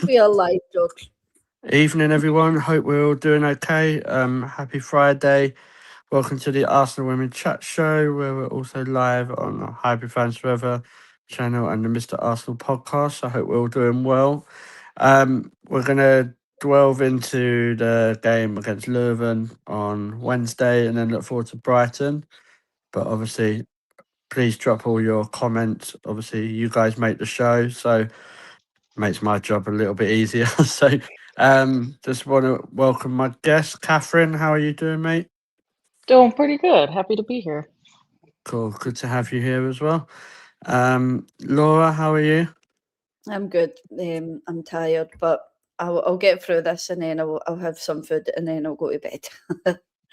we are live, George. Evening, everyone. Hope we're all doing okay. Happy Friday. Welcome to the Arsenal Women Chat Show, where we're also live on the Hybrid Fans Forever channel and the Mr. Arsenal podcast. I hope we're all doing well. We're going to delve into the game against Leuven on Wednesday and then look forward to Brighton. But obviously, please drop all your comments. Obviously, you guys make the show, so makes my job a little bit easier. So just want to welcome my guest, Catherine. How are you doing, mate? Doing pretty good. Happy to be here. Cool. Good to have you here as well. Laura, how are you? I'm good. I'm tired, but I'll get through this, and then I'll have some food, and then I'll go to bed.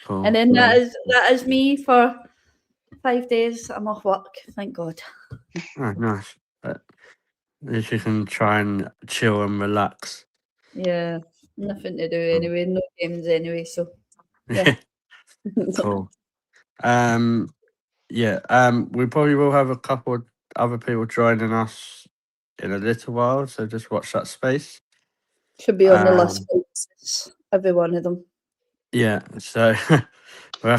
Cool. And then that is me for 5 days. I'm off work. Thank God. Oh, nice. At least you can try and chill and relax. Yeah, nothing to do anyway. No games anyway. So yeah. Cool. We probably will have a couple of other people joining us in a little while, so just watch that space. Should be on the list. Every one of them. Yeah, so we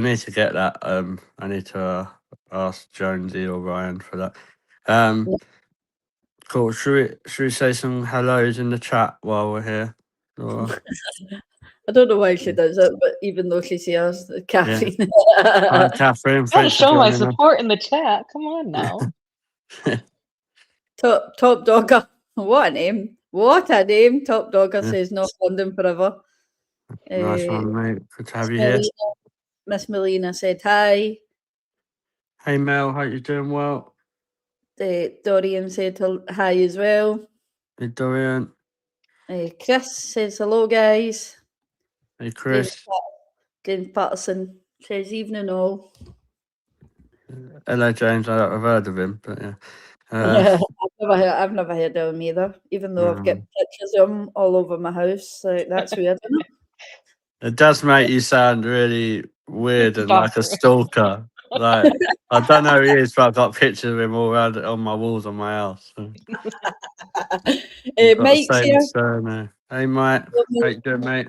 need to get that. I need to ask Jonesy or Ryan for that. Cool. Should we say some hellos in the chat while we're here? Or... I don't know why she does it, but even though she sees Catherine. Yeah. Hi, Catherine. Gotta show my support in the chat. Come on now. Top Dogger. What a name. What a name. Top Dogger says North London forever. Nice one, mate. Good to have you here. Miss Melina said hi. Hey, Mel. Hope you're doing well. Dorian said hi as well. Hey, Dorian. Chris says hello, guys. Hey, Chris. James Patterson says evening all. Hello, James. I've heard of him, but yeah. I've never heard of him either, even though I've got pictures of him all over my house. So that's weird, isn't it? It does make you sound really weird and like a stalker. Like, I don't know who he is, but I've got pictures of him all around on my walls on my house. So. Mike's here. Hey, Mike. How you doing, mate?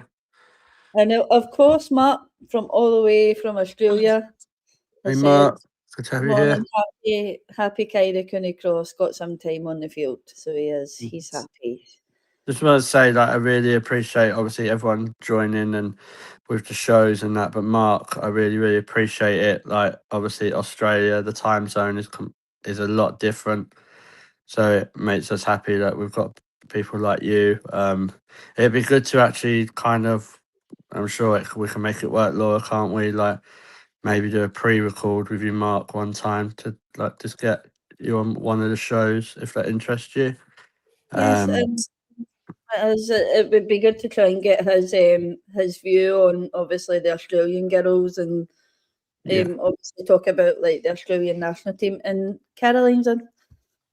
And of course, Mark, from all the way from Australia. Hey, Mark. Good to have you here. Happy Kyra Cooney Cross got some time on the field, so he is. He's happy. Just want to say that I really appreciate, obviously, everyone joining and with the shows and that. But Mark, I really, really appreciate it. Like, obviously, Australia, the time zone is a lot different, so it makes us happy that we've got people like you. It'd be good to actually kind of, I'm sure we can make it work, Laura, can't we? Like, maybe do a pre-record with you, Mark, one time to like just get you on one of the shows if that interests you. Yes, it would be good to try and get his view on obviously the Australian girls and obviously talk about like the Australian national team. And Caroline's in.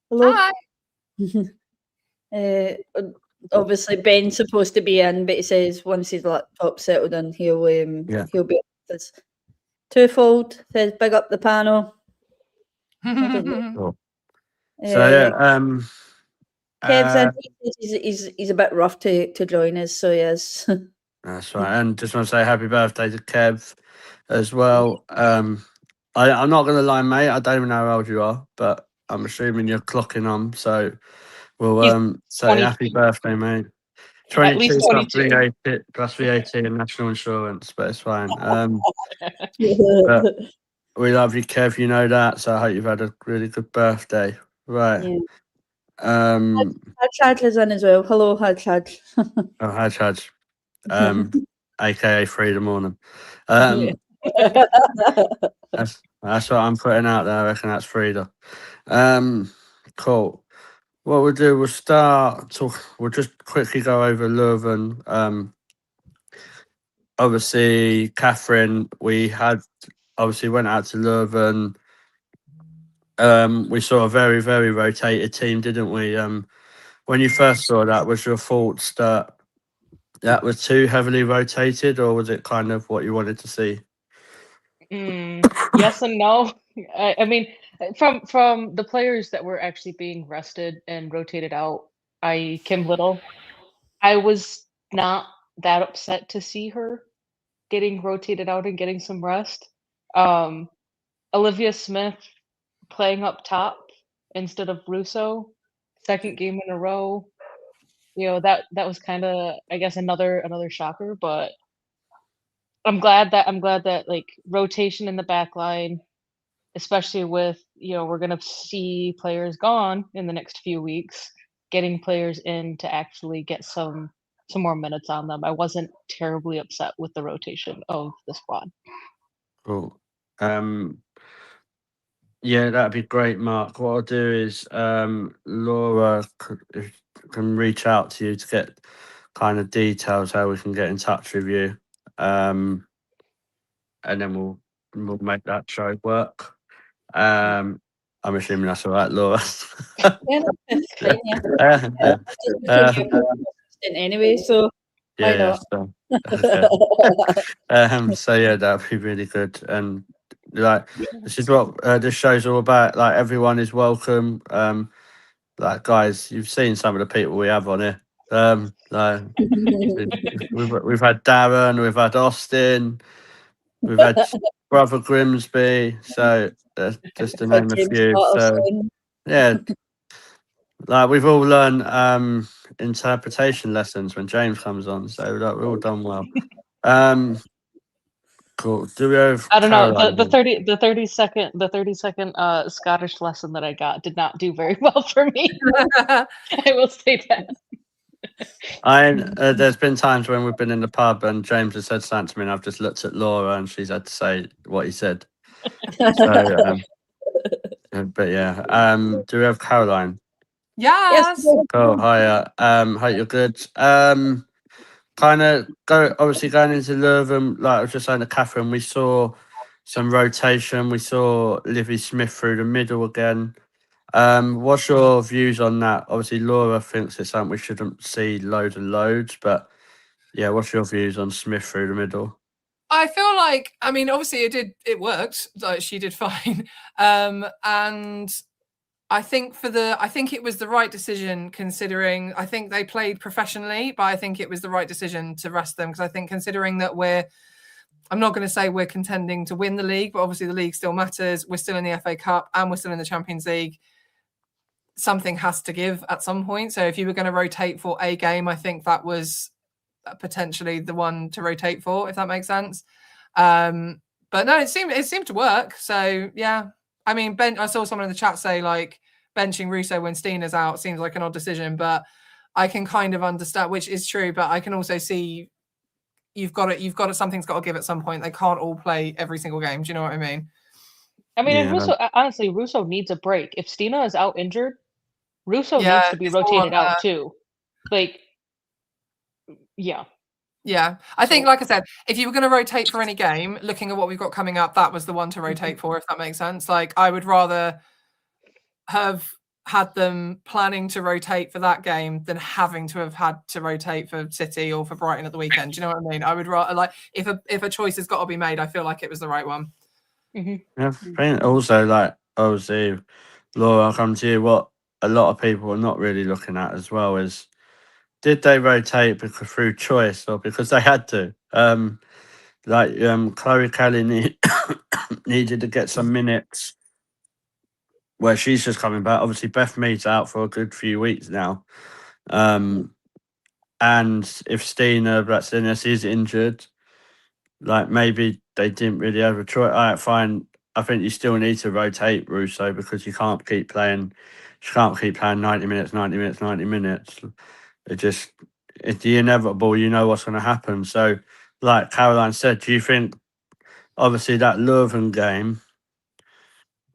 Hello. Hi. Obviously Ben's supposed to be in, but he says once his laptop's settled in, he'll be with us. Twofold says big up the panel. Cool. So Kev's in. He's a bit rough to join us, so he is. That's right. And just want to say happy birthday to Kev as well. I'm not going to lie, mate. I don't even know how old you are, but I'm assuming you're clocking on. So we'll say happy birthday, mate. 22 plus VAT and national insurance, but it's fine. But we love you, Kev. You know that. So I hope you've had a really good birthday. Right. Yeah. Haj is in as well. Hello, Haj. Oh, Haj. AKA Frida Morning. That's what I'm putting out there. I reckon that's Frida. Cool. What we'll do, we'll just quickly go over Leuven. Obviously, Catherine, we went out to Leuven. We saw a very, very rotated team, didn't we? When you first saw that, was your thoughts that was too heavily rotated, or was it kind of what you wanted to see? Yes and no. I mean, from the players that were actually being rested and rotated out, i.e. Kim Little, I was not that upset to see her getting rotated out and getting some rest. Olivia Smith playing up top instead of Russo, second game in a row. That was kind of, I guess, another shocker, but I'm glad that like rotation in the back line, especially with, we're going to see players gone in the next few weeks, getting players in to actually get some more minutes on them. I wasn't terribly upset with the rotation of the squad. Cool. Yeah, that'd be great, Mark. What I'll do is Laura can reach out to you to get kind of details how we can get in touch with you, and then we'll make that show work. I'm assuming that's all right, Laura. Yeah, that's fine, yeah. Just because you're more consistent anyway, so why not? So, so yeah, that'd be really good. And like, this is what this show's all about. Like, everyone is welcome. Like, guys, you've seen some of the people we have on here. Like, we've had Darren, we've had Austin, we've had Brother Grimsby. So just to name a few. So yeah, like, we've all learned interpretation lessons when James comes on. So like, we're all done well. Cool. Do we have I don't know, Caroline? the 30-second Scottish lesson that I got did not do very well for me. I will say that. There's been times when we've been in the pub and James has said something to me and I've just looked at Laura and she's had to say what he said. So, but yeah. Do we have Caroline? Yes. Cool. Hiya. Hope you're good. Kind of obviously going into Leuven, like I was just saying to Catherine, we saw some rotation. We saw Livy Smith through the middle again. What's your views on that? Obviously, Laura thinks it's something we shouldn't see loads and loads, but yeah, what's your views on Smith through the middle? I feel like, I mean, obviously it worked. Like, she did fine. And I think it was the right decision, considering I think they played professionally, but I think it was the right decision to rest them, because I think, considering that I'm not going to say we're contending to win the league, but obviously the league still matters. We're still in the FA Cup and we're still in the Champions League. Something has to give at some point. So if you were going to rotate for a game, I think that was potentially the one to rotate for, if that makes sense. But no, it seemed to work. So yeah, I mean, I saw someone in the chat say, like, benching Russo when Steena's out seems like an odd decision, but I can kind of understand, which is true, but I can also see something's got to give at some point. They can't all play every single game. Do you know what I mean? I mean, and Russo, honestly, Russo needs a break. If Steena is out injured, Russo needs to be rotated out too. Like, yeah. Yeah, I think, like I said, if you were going to rotate for any game, looking at what we've got coming up, that was the one to rotate for, if that makes sense. Like, I would rather have had them planning to rotate for that game than having to have had to rotate for City or for Brighton at the weekend. Do you know what I mean? I would rather, like, if a choice has got to be made, I feel like it was the right one. Yeah, I think also, like, obviously, Laura, I'll come to you. What a lot of people are not really looking at as well is, did they rotate through choice or because they had to? Chloe Kelly needed to get some minutes where she's just coming back. Obviously, Beth Mead's out for a good few weeks now. And if Stina Bratzinis is injured, like, maybe they didn't really have a choice. All right, fine. I think you still need to rotate Russo because you can't keep playing. She can't keep playing 90 minutes. It's the inevitable. You know what's going to happen. So, like Caroline said, do you think, obviously, that Leuven game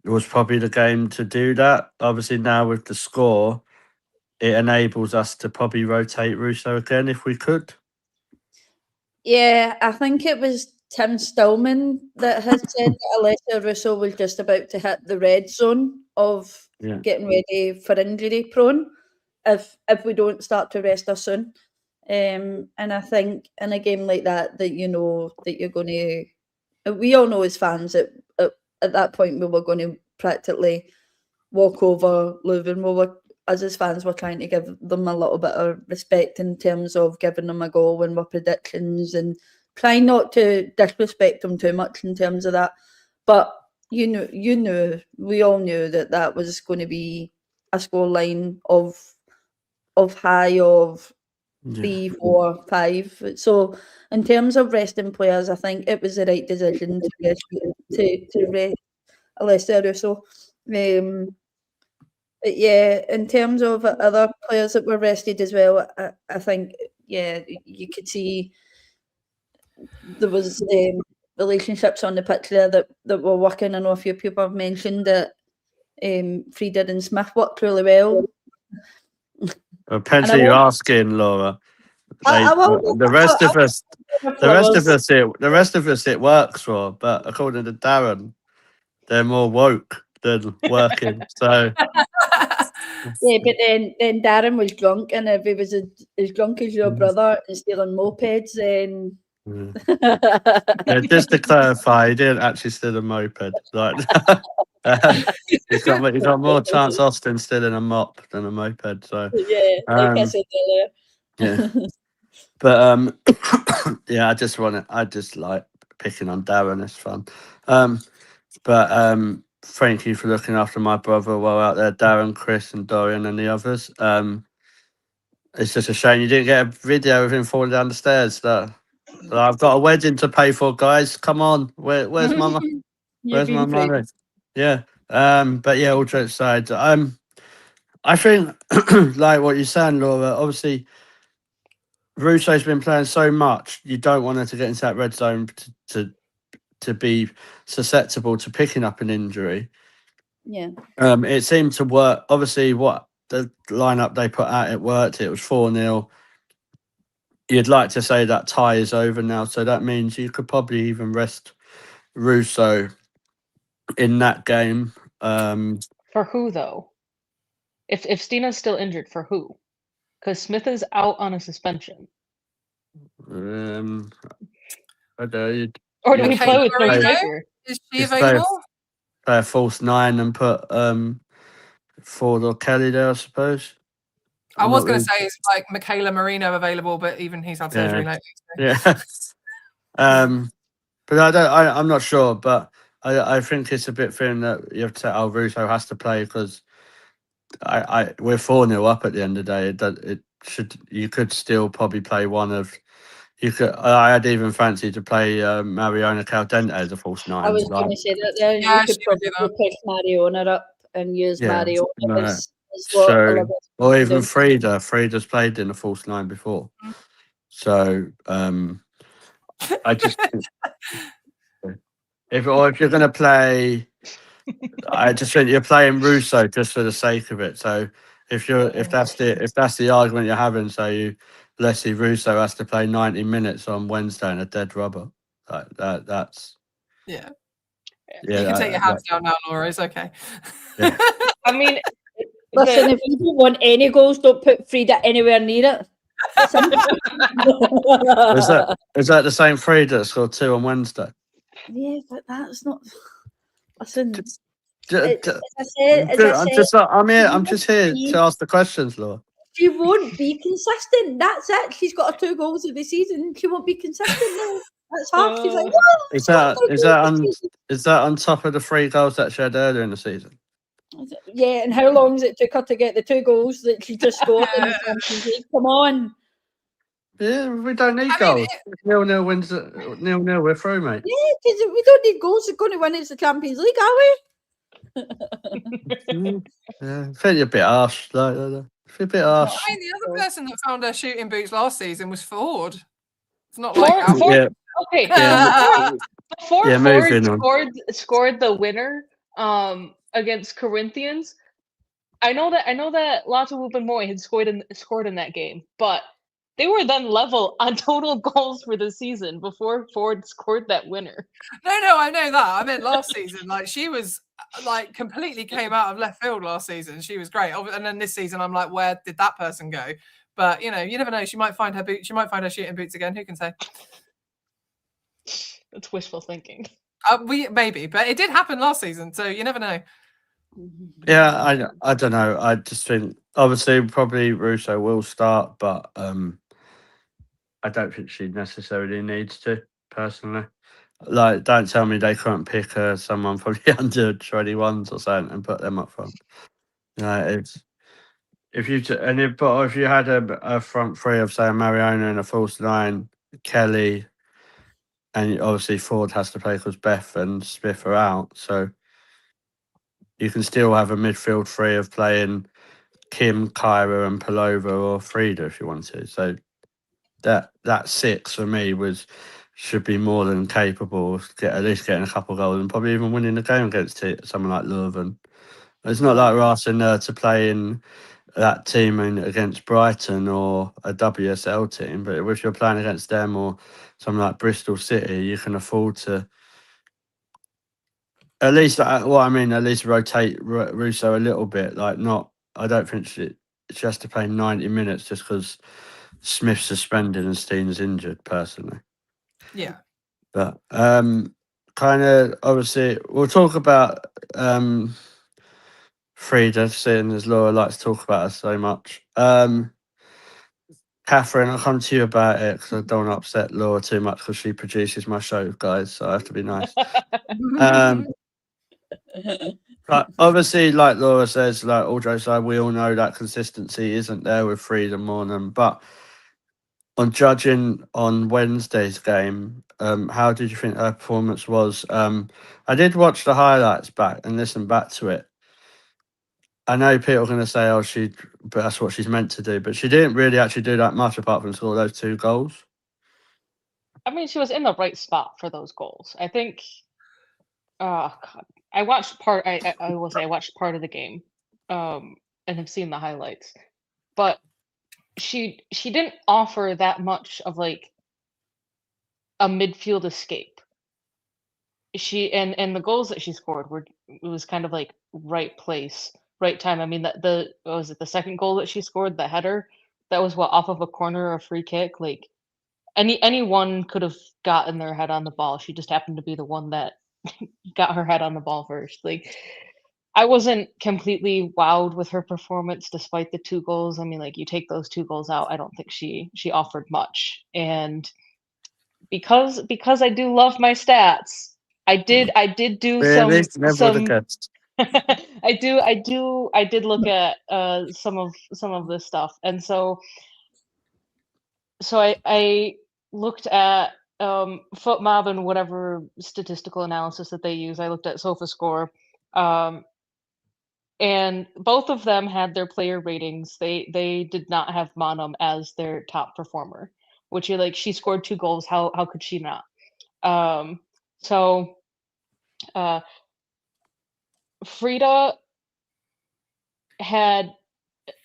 was probably the game to do that? Obviously, now with the score, it enables us to probably rotate Russo again if we could. Yeah, I think it was Tim Stillman that had said that Alessia Russo was just about to hit the red zone of getting ready for injury prone if we don't start to rest her soon. And I think in a game like that you know that you're going to, we all know as fans that at that point we were going to practically walk over Leuven. We were us as fans were trying to give them a little bit of respect in terms of giving them a go when we're predictions and trying not to disrespect them too much in terms of that. But we all knew that was going to be a scoreline of high of 3, 4, 5. So in terms of resting players, I think it was the right decision to rest Alessia Russo. But yeah, in terms of other players that were rested as well, I think you could see there was relationships on the pitch there that were working. I know a few people have mentioned that Frieda and Smith worked really well. Depends who you're asking, Laura. The rest of us, it works for. But according to Darren, they're more woke than working. So yeah, but then Darren was drunk, and if he was as drunk as your brother and stealing mopeds, then yeah, just to clarify, he didn't actually steal a moped. Like he's got more chance Austin stealing a mop than a moped. So yeah, like I said earlier. Yeah. But yeah, I just like picking on Darren. It's fun. But thank you for looking after my brother while out there, Darren, Chris, and Dorian, and the others. It's just a shame you didn't get a video of him falling down the stairs. I've got a wedding to pay for, guys. Come on, where's my where's my money? Yeah. But yeah, all jokes aside, I think like what you're saying, Laura. Obviously, Russo's been playing so much. You don't want her to get into that red zone to be susceptible to picking up an injury. Yeah. It seemed to work. Obviously, what the lineup they put out, it worked. It was 4-0. You'd like to say that tie is over now, so that means you could probably even rest Russo in that game. For who though? If Stina's still injured, for who? Because Smith is out on a suspension. I don't know. Or do we play with no striker? Is she available? Play a false 9 and put Ford or Kelly there, I suppose. I was going to say it's like Michaela Marino available, but even he's had surgery lately. So. Yeah. But I'm not sure, but I think it's a bit thin that you have to say, Russo has to play because we're 4-0 up at the end of the day. You could still probably play one of. You could. I had even fancied to play Mariona Caldente as a false 9. I was going to say that there. Yeah, you could probably push Mariona up and use Mariona or even Frieda. Frieda's played in a false 9 before, so I just if you're going to play, I just think you're playing Russo just for the sake of it. So if that's the argument you're having, so Leslie Russo has to play 90 minutes on Wednesday in a dead rubber. Like that's yeah. You can take your hands down now, Laura. It's okay. Yeah. I mean, listen, if you don't want any goals, don't put Frieda anywhere near it. Is that the same Frieda that scored 2 on Wednesday? Yeah, but that's not. Listen, I'm just here to ask the questions, Laura. She won't be consistent. That's it. She's got her 2 goals of the season. She won't be consistent now. That's half. She's like, is that on top of the 3 goals that she had earlier in the season? Yeah, and how long it took her to get the 2 goals that she just scored in the Champions League? Come on. Yeah, we don't need goals. 0-0 wins. 0-0, we're through, mate. Yeah, because we don't need goals. We're going to win. It's the Champions League, are we? Yeah, I think you're a bit harsh. A bit harsh. I mean, the other person that found her shooting boots last season was Ford. It's not Ford, like Ford, okay. Before Ford scored the winner against Corinthians, I know that Lotte Wuppermoy had scored in that game, but they were then level on total goals for the season before Ford scored that winner. No, I know that. I meant last season. Like she was like completely came out of left field last season. She was great. And then this season, I'm like, where did that person go? But you never know. She might find her boot. She might find her shooting boots again. Who can say? That's wishful thinking. Maybe, but it did happen last season, so you never know. Yeah, I don't know. I just think obviously probably Russo will start, but I don't think she necessarily needs to personally. Like, don't tell me they can't pick someone from the under 21s or something and put them up front. It's if you if you had a front three of say Mariona and a false nine, Kelly, and obviously Ford has to play because Beth and Smith are out, so you can still have a midfield three of playing Kim, Kyra, and Palova or Frida if you want to. So that six for me should be more than capable of at least getting a couple of goals and probably even winning the game against someone like Leuven. It's not like we're asking to play in that team against Brighton or a WSL team, but if you're playing against them or something like Bristol City, you can afford to at least at least rotate Russo a little bit. Like, not, I don't think she has to play 90 minutes just because Smith's suspended and Steen's injured, personally. Yeah. But kind of obviously we'll talk about Frida, seeing as Laura likes to talk about her so much. Catherine, I'll come to you about it because I don't want to upset Laura too much because she produces my show, guys, so I have to be nice. But obviously, like Laura says, like Audrey said, we all know that consistency isn't there with Frida Mornan. But on judging on Wednesday's game, how did you think her performance was? I did watch the highlights back and listen back to it. I know people are going to say, but that's what she's meant to do. But she didn't really actually do that much apart from score those 2 goals. I mean, she was in the right spot for those goals. I think. God, I watched part. I will say I watched part of the game, and have seen the highlights. But she didn't offer that much of like a midfield escape. She and the goals that she scored it was kind of like right place, right time. I mean, what was it, the second goal that she scored, the header, that was off of a corner or a free kick. Like anyone could have gotten their head on the ball. She just happened to be the one that got her head on the ball first. Like, I wasn't completely wowed with her performance despite the 2 goals. I mean, like, you take those 2 goals out, I don't think she offered much. And because I do love my stats, I did do Really? Never would have some guessed. I did look at some of this stuff. And so I looked at FootMob and whatever statistical analysis that they use. I looked at SofaScore, and both of them had their player ratings. They did not have Monum as their top performer, which you're like, she scored 2 goals. How could she not? So Frida had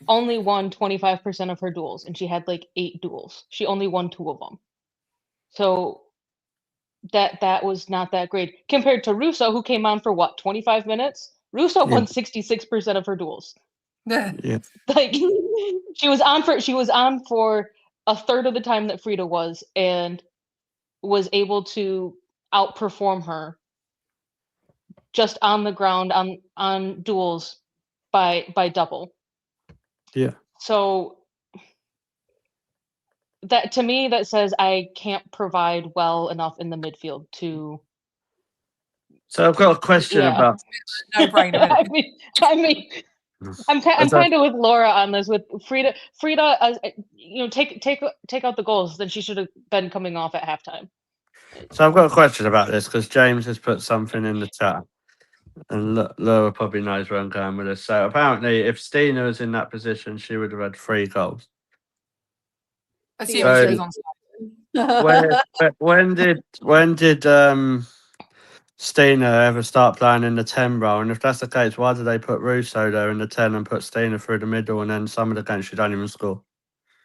only won 25% of her duels, and she had like 8 duels. She only won 2 of them. So that was not that great compared to Russo, who came on for 25 minutes. Russo won 66% of her duels. Yeah. Like, she was on for a third of the time that Frida was, and was able to outperform her just on the ground on duels by double. Yeah. So that, to me, that says I can't provide well enough in the midfield to. So I've got a question about. No brainer. I mean, I'm kind of with Laura on this. With Frida, take out the goals, then she should have been coming off at halftime. So I've got a question about this because James has put something in the chat, and Laura probably knows where I'm going with this. So apparently, if Stina was in that position, she would have had 3 goals. Assuming she was on. When did Stina ever start playing in the 10 role? And if that's the case, why did they put Russo there in the 10 and put Stina through the middle, and then some of the games she don't even score?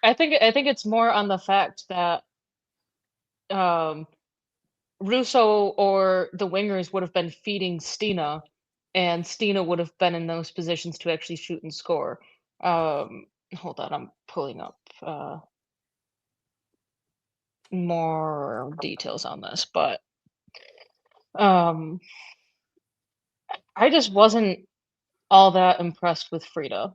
I think it's more on the fact that Russo or the wingers would have been feeding Stina, and Stina would have been in those positions to actually shoot and score. Hold on, I'm pulling up more details on this, but I just wasn't all that impressed with Frida.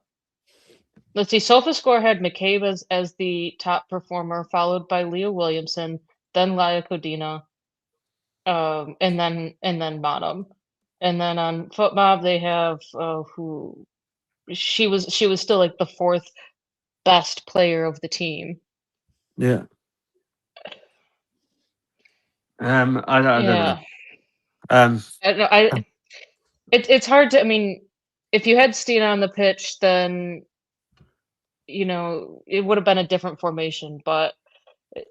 Let's see, SofaScore had McCabe as the top performer, followed by Leah Williamson, then Laia Codina, and then Bottom. And then on FootMob they have who she was still like the fourth best player of the team. Yeah. I don't know. I don't know. It's hard to. I mean, if you had Stina on the pitch, then it would have been a different formation. But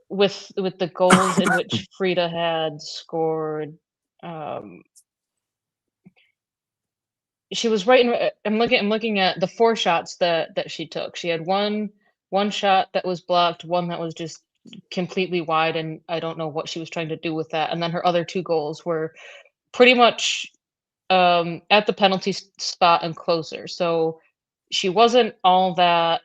with the goals in which Frida had scored, she was right in. I'm looking at the 4 shots that she took. She had one shot that was blocked, one that was just completely wide, and I don't know what she was trying to do with that. And then her other 2 goals were pretty much at the penalty spot and closer. So she wasn't all that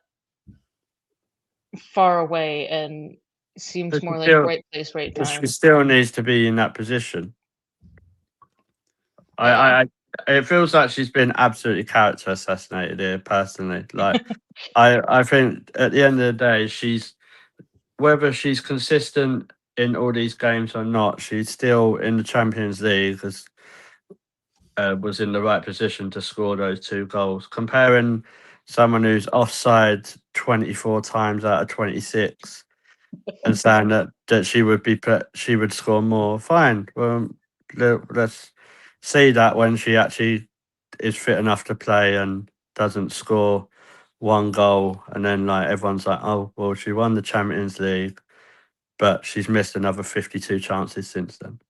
far away, and seems more like right place, right time. She still needs to be in that position. Yeah. It feels like she's been absolutely character assassinated here, personally. Like, I think at the end of the day, whether she's consistent in all these games or not, she's still in the Champions League, was in the right position to score those 2 goals. Comparing someone who's offside 24 times out of 26 and saying that she would score more, fine. Well, let's see that when she actually is fit enough to play and doesn't score 1 goal, and then like everyone's like, oh well, she won the Champions League, but she's missed another 52 chances since then.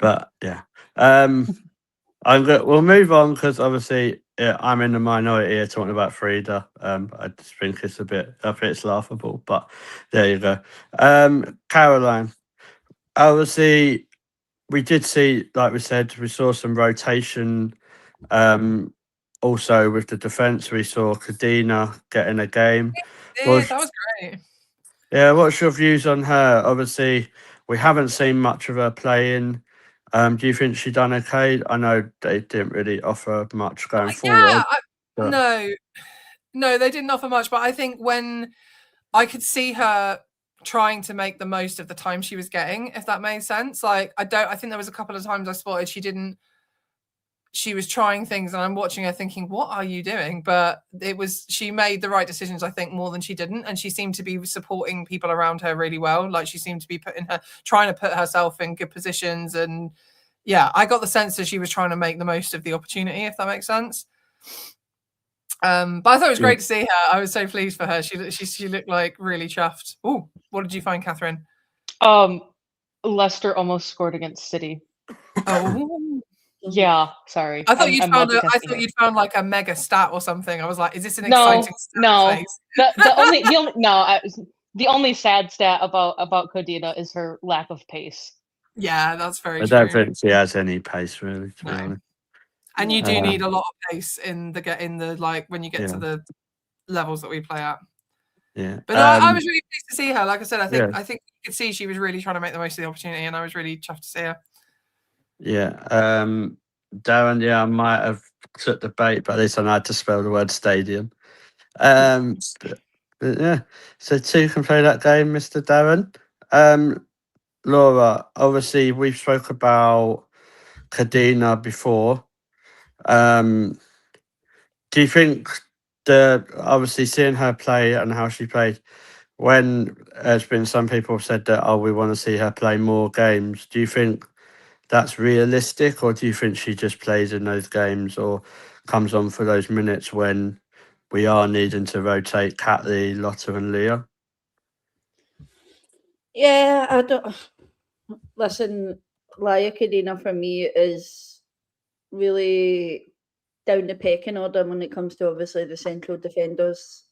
But yeah, we'll move on, because obviously I'm in the minority here talking about Frida. I just think it's laughable, but there you go. Caroline, obviously we did see, like we said, we saw some rotation. Also with the defence, we saw Codina getting a game. Yeah, that was great. Yeah, what's your views on her? Obviously, we haven't seen much of her playing. Do you think she done okay? I know they didn't really offer much going forward. No, they didn't offer much. But I think when I could see her trying to make the most of the time she was getting, if that made sense. Like, I think there was a couple of times I spotted she was trying things, and I'm watching her thinking, what are you doing? But she made the right decisions, I think, more than she didn't. And she seemed to be supporting people around her really well. Like, she seemed to be trying to put herself in good positions. And yeah, I got the sense that she was trying to make the most of the opportunity, if that makes sense. But I thought it was great to see her. I was so pleased for her. She looked like really chuffed. Oh, what did you find, Catherine? Leicester almost scored against City. Oh. Yeah, sorry. I thought you'd found like a mega stat or something. I was like, is this an exciting stat? No. The only sad stat about Codina is her lack of pace. Yeah, that's very true. I don't think she has any pace, really, to be honest. And you do need a lot of pace in the like when you get to the levels that we play at. Yeah. But I was really pleased to see her. Like I said, I think you could see she was really trying to make the most of the opportunity, and I was really chuffed to see her. Yeah. Darren, I might have took the bait, but at least I know how to spell the word stadium. But yeah. So 2 can play that game, Mr. Darren. Laura, obviously we've spoke about Codina before. Do you think obviously seeing her play and how she played, when there's been some people have said that, we want to see her play more games, do you think that's realistic, or do you think she just plays in those games or comes on for those minutes when we are needing to rotate Catley, Lotta and Leah? Yeah, I don't... Listen, Laia Codina for me is really down the pecking order when it comes to obviously the central defenders.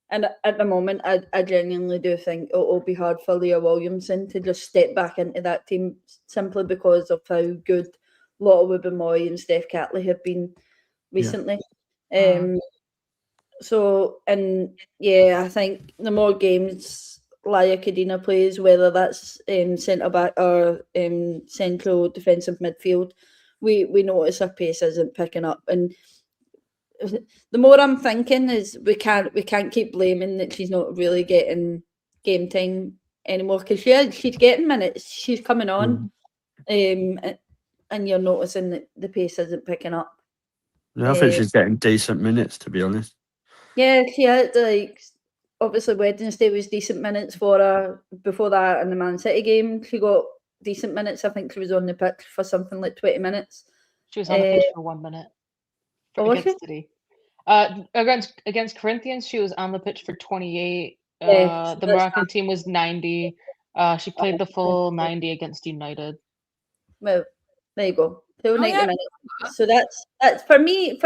And at the moment, I genuinely do think it'll be hard for Leah Williamson to just step back into that team, simply because of how good Lotta Wubben-Moy and Steph Catley have been recently. So, and yeah, I think the more games Laia Codina plays, whether that's centre back or central defensive midfield, we notice her pace isn't picking up. And the more I'm thinking is we can't keep blaming that she's not really getting game time anymore, because she's getting minutes, she's coming on, and you're noticing that the pace isn't picking up. Yeah, I think she's getting decent minutes, to be honest. Yeah, she had obviously Wednesday was decent minutes for her. Before that, in the Man City game, she got decent minutes. I think she was on the pitch for something like 20 minutes. She was on the pitch for 1 minute against City. Against Corinthians, she was on the pitch for 28. The Moroccan team was 90. She played the full 90 against United. Well, there you go. Full 90 minutes. So that's for me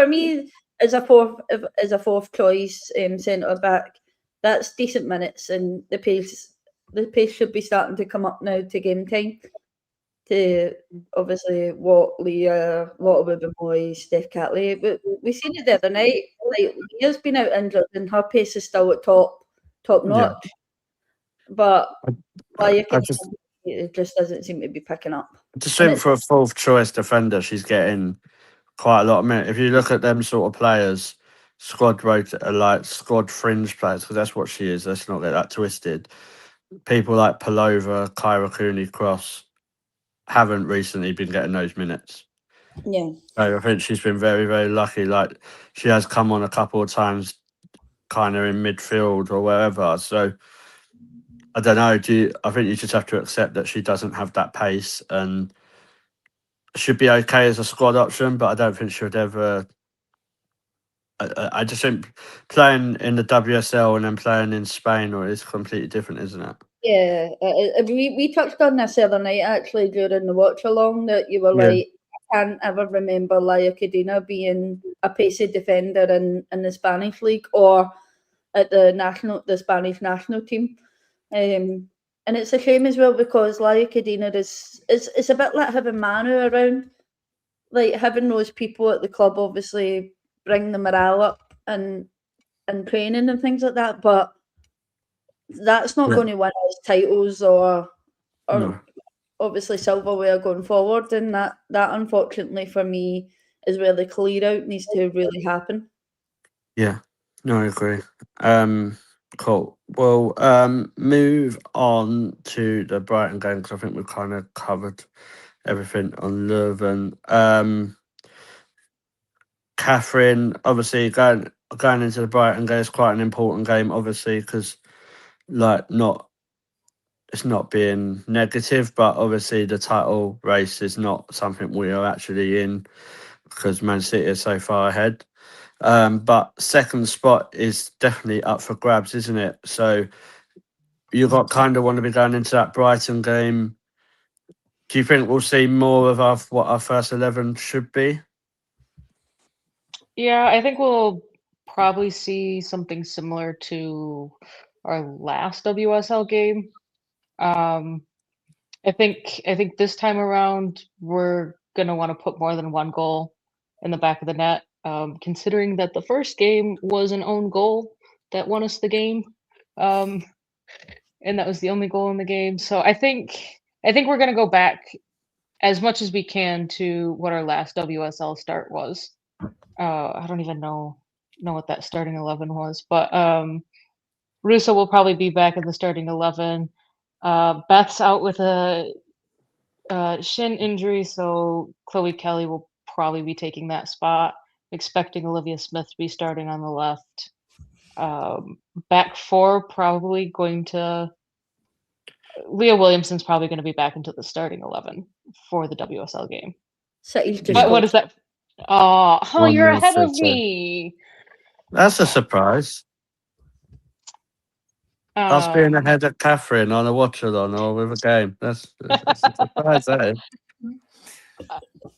as a fourth choice centre back. That's decent minutes, and the pace should be starting to come up now to game time. To obviously Leah, Waterwood Boy, Steph Catley. We seen it the other night. Like, Leah's been out injured, and her pace is still at top notch. But it just doesn't seem to be picking up. I just think for a fourth choice defender, she's getting quite a lot of minutes. If you look at them sort of players, squad fringe players, because that's what she is. Let's not get that twisted. People like Palova, Kyra Cooney-Cross haven't recently been getting those minutes. Yeah. So I think she's been very, very lucky. Like, she has come on a couple of times kind of in midfield or wherever. So I don't know. I think you just have to accept that she doesn't have that pace and should be okay as a squad option, but I don't think she would ever. I just think playing in the WSL and then playing in Spain is completely different, isn't it? Yeah, we touched on this the other night actually during the watch along, that you were like, I can't ever remember Laia Cadena being a pacey defender in the Spanish league or at the Spanish national team. And it's a shame as well, because Laia Cadena it's a bit like having Manu around, like having those people at the club obviously bring the morale up and training and things like that, but that's not going to win us titles or obviously silverware going forward, and that unfortunately for me is where the clear out needs to really happen. Yeah, no, I agree. Cool. Well, move on to the Brighton game, because I think we've kind of covered everything on Leuven. Catherine, obviously going into the Brighton game is quite an important game, obviously, because it's not being negative, but obviously the title race is not something we are actually in because Man City is so far ahead. But second spot is definitely up for grabs, isn't it? So you kind of want to be going into that Brighton game. Do you think we'll see more of what our first 11 should be? Yeah, I think we'll probably see something similar to our last WSL game. I think this time around we're gonna want to put more than one goal in the back of the net. Considering that the first game was an own goal that won us the game, and that was the only goal in the game. So I think we're gonna go back as much as we can to what our last WSL start was. I don't even know what that starting 11 was, but Russo will probably be back in the starting 11. Beth's out with a shin injury, so Chloe Kelly will probably be taking that spot. Expecting Olivia Smith to be starting on the left. Back four, probably going to Leah Williamson's probably going to be back into the starting 11 for the WSL game. But what is that? Oh, you're ahead of me. That's a surprise. Us being ahead of Catherine on a watch-along or with a game. That's a surprise, eh?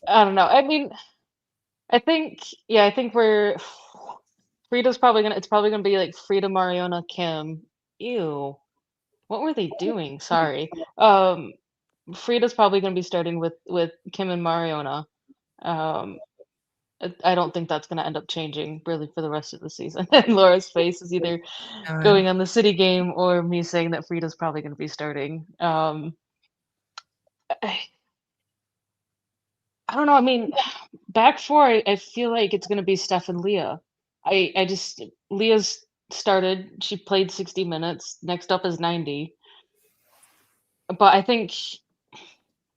I don't know. I mean, I think we're Frida's probably gonna. It's probably gonna be like Frida, Mariona, Kim. Ew, what were they doing? Sorry. Frida's probably gonna be starting with Kim and Mariona. I don't think that's gonna end up changing really for the rest of the season. And Laura's face is either going on the City game or me saying that Frida's probably gonna be starting. I don't know. I mean, back four, I feel like it's going to be Steph and Leah. Leah's started. She played 60 minutes. Next up is 90. But I think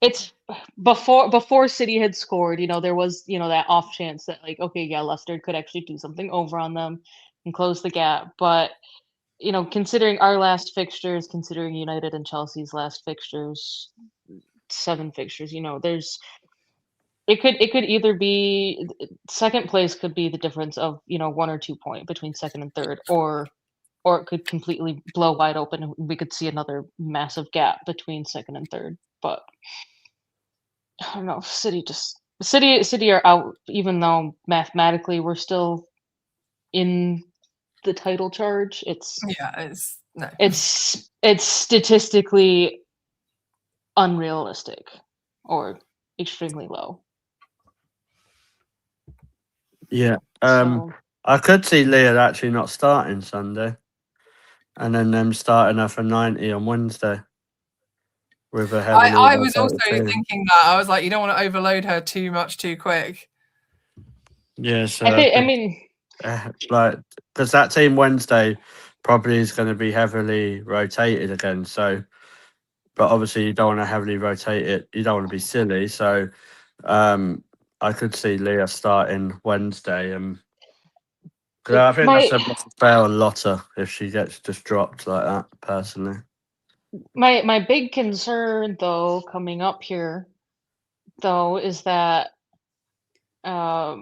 it's before City had scored. There was that off chance that like, okay, yeah, Leicester could actually do something over on them and close the gap. But considering our last fixtures, considering United and Chelsea's last fixtures, 7 fixtures, there's it could either be second place could be the difference of 1 or 2 point between second and third, or it could completely blow wide open and we could see another massive gap between second and third. But I don't know, City are out, even though mathematically we're still in the title charge. It's statistically unrealistic or extremely low. Yeah. So I could see Leah actually not starting Sunday, and then them starting her for 90 on Wednesday with a heavily. I was also team. thinking that. I was like, you don't want to overload her too much too quick. Yeah, so I mean, like, because that team Wednesday probably is going to be heavily rotated again. So, but obviously you don't want to heavily rotate it. You don't want to be silly. So, I could see Leah starting Wednesday, and I think that's a fair on Lotta if she gets just dropped like that. Personally, my big concern though coming up here, though, is that what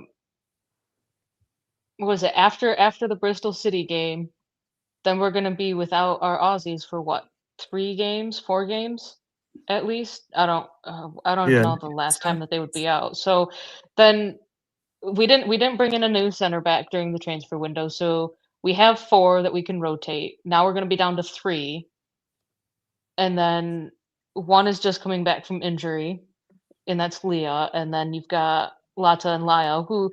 was it after the Bristol City game? Then we're going to be without our Aussies for what, 3 games, 4 games, at least. I don't even know the last time that they would be out. So then we didn't bring in a new center back during the transfer window. So we have 4 that we can rotate. Now we're going to be down to 3, and then 1 is just coming back from injury, and that's Leah. And then you've got Lata and Laya, who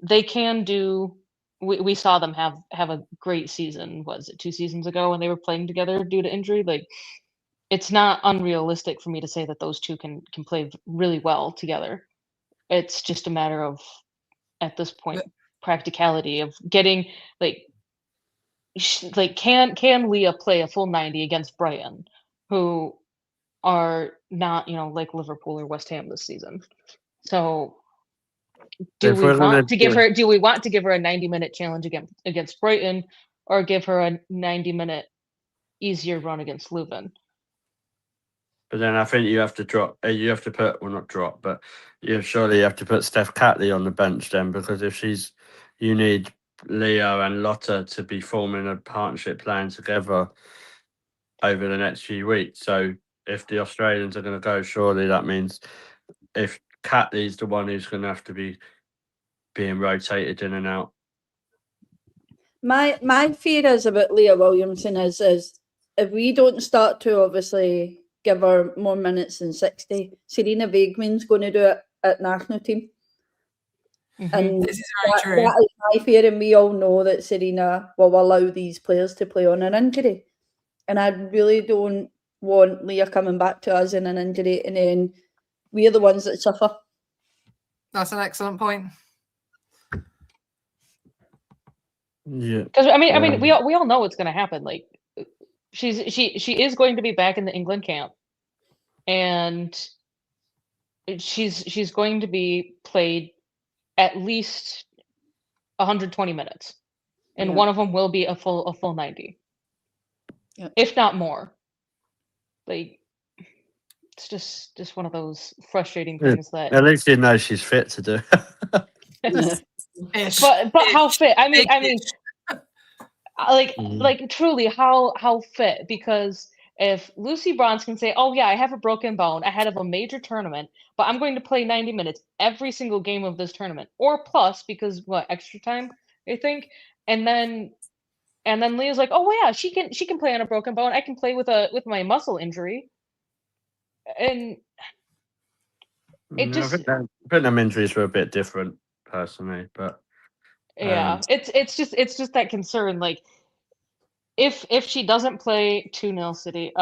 they can do. We saw them have a great season. Was it 2 seasons ago when they were playing together due to injury? Like, it's not unrealistic for me to say that those 2 can play really well together. It's just a matter of, at this point, practicality of getting can Leah play a full 90 against Brighton, who are not like Liverpool or West Ham this season. So do we want to give her a 90-minute challenge against Brighton, or give her a 90-minute easier run against Leuven? But then I think you have to drop. You have to put, well, not drop, but surely you have to put Steph Catley on the bench then, because if you need Leo and Lotta to be forming a partnership plan together over the next few weeks. So if the Australians are going to go, surely that means if Catley's the one who's going to have to be being rotated in and out. My fear is about Leah Williamson is if we don't start to obviously give her more minutes than 60, Serena Weigmann's going to do it at national team. Mm-hmm. And this is very true. That is my fear, and we all know that Serena will allow these players to play on an injury. And I really don't want Leah coming back to us in an injury, and then we're the ones that suffer. That's an excellent point. Yeah, because I mean, we all know what's going to happen. Like, she is going to be back in the England camp, and she's going to be played at least 120 minutes, and one of them will be a full 90, if not more. Like, it's just one of those frustrating things that at least you know she's fit to do. But how fit? I mean, like truly, how fit? Because if Lucy Bronze can say, "Oh yeah, I have a broken bone ahead of a major tournament, but I'm going to play 90 minutes every single game of this tournament, or plus, because extra time, I think," and then Leah's like, "Oh well, yeah, she can play on a broken bone. I can play with my muscle injury," and it just. I think them injuries were a bit different, personally, but Yeah, it's just that concern. Like, if she doesn't play 2-0 City,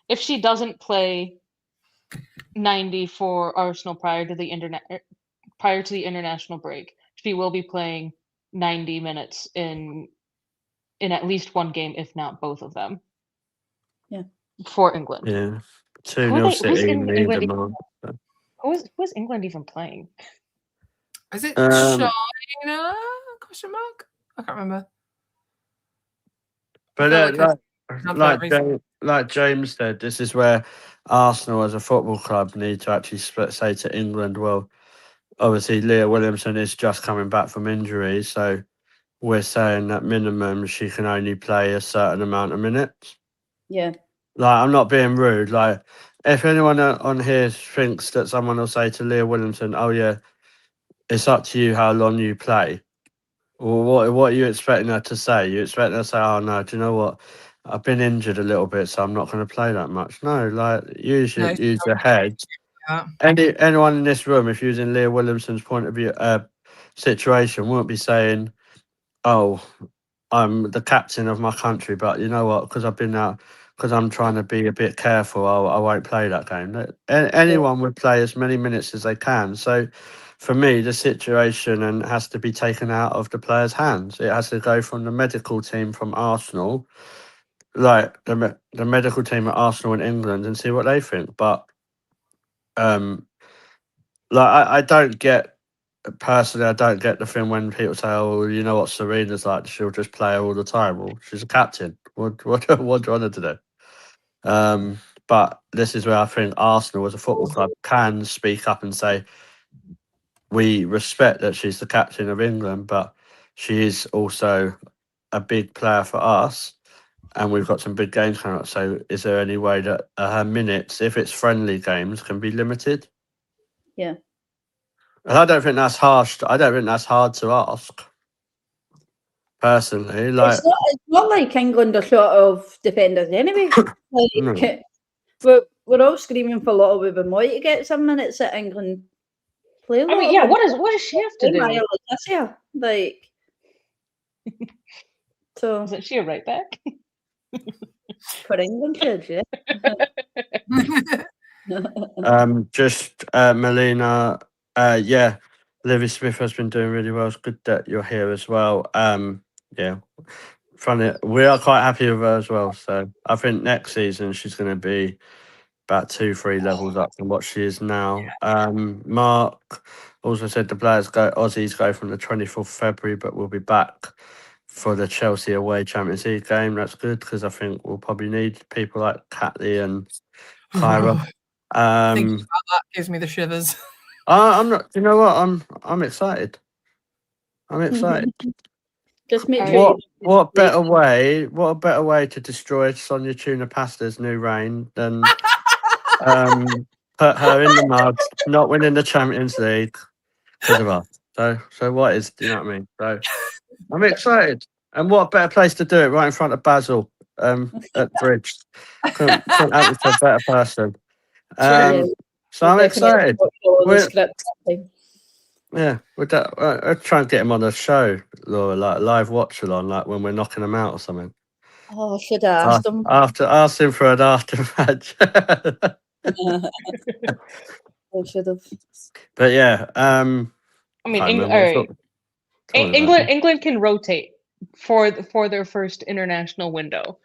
if she doesn't play 90 for Arsenal prior to the prior to the international break, she will be playing 90 minutes in at least one game, if not both of them. Yeah. For England. Yeah. 2-0 City need them all. Who is England even playing? Is it China? Question mark? I can't remember. But like James said, this is where Arsenal as a football club need to actually say to England, well, obviously Leah Williamson is just coming back from injury, so we're saying that minimum she can only play a certain amount of minutes. Yeah. Like, I'm not being rude. Like, if anyone on here thinks that someone will say to Leah Williamson, oh yeah, it's up to you how long you play. Well, what are you expecting her to say? You expect her to say, oh no, do you know what? I've been injured a little bit, so I'm not going to play that much. No, like, use your head. Yeah. Anyone in this room, if using Leah Williamson's point of view, situation, won't be saying, oh, I'm the captain of my country, but you know what? Because I've been out, because I'm trying to be a bit careful, I won't play that game. Anyone would play as many minutes as they can. So, for me, the situation has to be taken out of the players' hands. It has to go from the medical team from Arsenal, like the medical team at Arsenal in England, and see what they think. But, like I don't get. Personally, I don't get the thing when people say, "Oh, you know what Serena's like? She'll just play all the time." Well, she's a captain. What do you want her to do? But this is where I think Arsenal, as a football club, can speak up and say, "We respect that she's the captain of England, but she is also a big player for us, and we've got some big games coming up. So, is there any way that her minutes, if it's friendly games, can be limited?" Yeah. And I don't think that's harsh. I don't think that's hard to ask. Personally, like, it's not like England are sort of defenders anyway. Like, no. we're all screaming for Lotte Wubben-Moy to get some minutes at England. Play I mean, yeah, what does she have to do? Like, so Isn't she a right back? for England kids, yeah. Just Melina, yeah, Livy Smith has been doing really well. It's good that you're here as well. Yeah, funny. We are quite happy with her as well. So I think next season she's going to be about 2-3 levels up from what she is now. Mark also said the Aussies go from the 24th February, but we'll be back for the Chelsea away Champions League game. That's good because I think we'll probably need people like Catley and Kyra. Thinking about that gives me the shivers. I'm not. You know what? I'm excited. I'm excited. Just make sure. What better way? What a better way to destroy Sonia Tuna Pasta's new reign than put her in the mud, not winning the Champions League because of us. So what is? Do you know what I mean? So I'm excited. And what better place to do it? Right in front of Basil at Bridge. Couldn't happen to a better person. So I'm excited. Yeah, we'll try and get him on a show, Laura, like live watch along, like when we're knocking them out or something. Oh, I should have asked him. Ask him for an after match. I should have. But yeah, I mean, England can rotate for their first international window,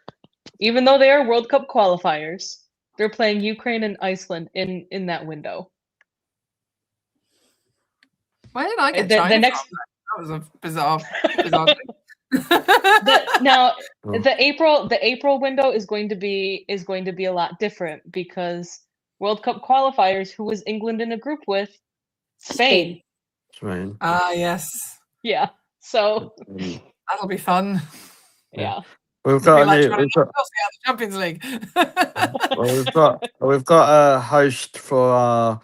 even though they are World Cup qualifiers. They're playing Ukraine and Iceland in that window. Why did I get China? That was a bizarre thing. The April window is going to be a lot different because World Cup qualifiers, who was England in a group with? Spain. Ah, yes. Yeah. So that'll be fun. Yeah. We've got the Champions League. We've got a host for our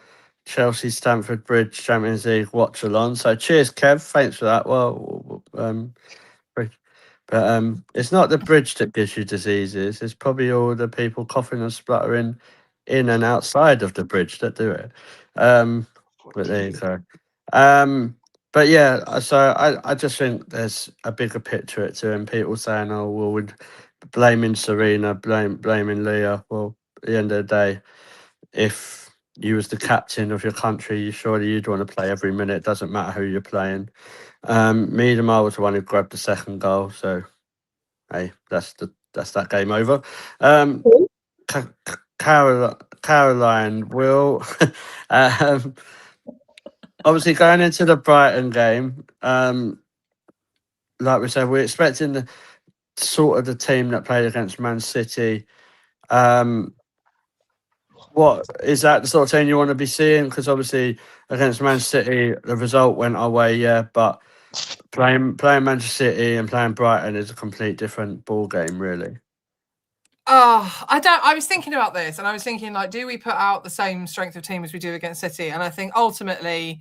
Chelsea Stamford Bridge Champions League watch along. So cheers, Kev. Thanks for that. Well, but it's not the bridge that gives you diseases. It's probably all the people coughing and spluttering in and outside of the bridge that do it. But there you go. But yeah, so I just think there's a bigger picture to it, and people saying, "Oh, well, we're blaming Serena, blaming Leah." Well, at the end of the day, if you was the captain of your country, surely you'd want to play every minute. Doesn't matter who you're playing. Miedema was the one who grabbed the second goal, so hey, that's that game over. Caroline will obviously going into the Brighton game. Like we said, we're expecting the sort of the team that played against Man City. What is that the sort of team you want to be seeing? Because obviously against Man City, the result went our way, yeah, but playing Manchester City and playing Brighton is a complete different ball game, really. I was thinking about this, and I was thinking, like, do we put out the same strength of team as we do against City? And I think ultimately,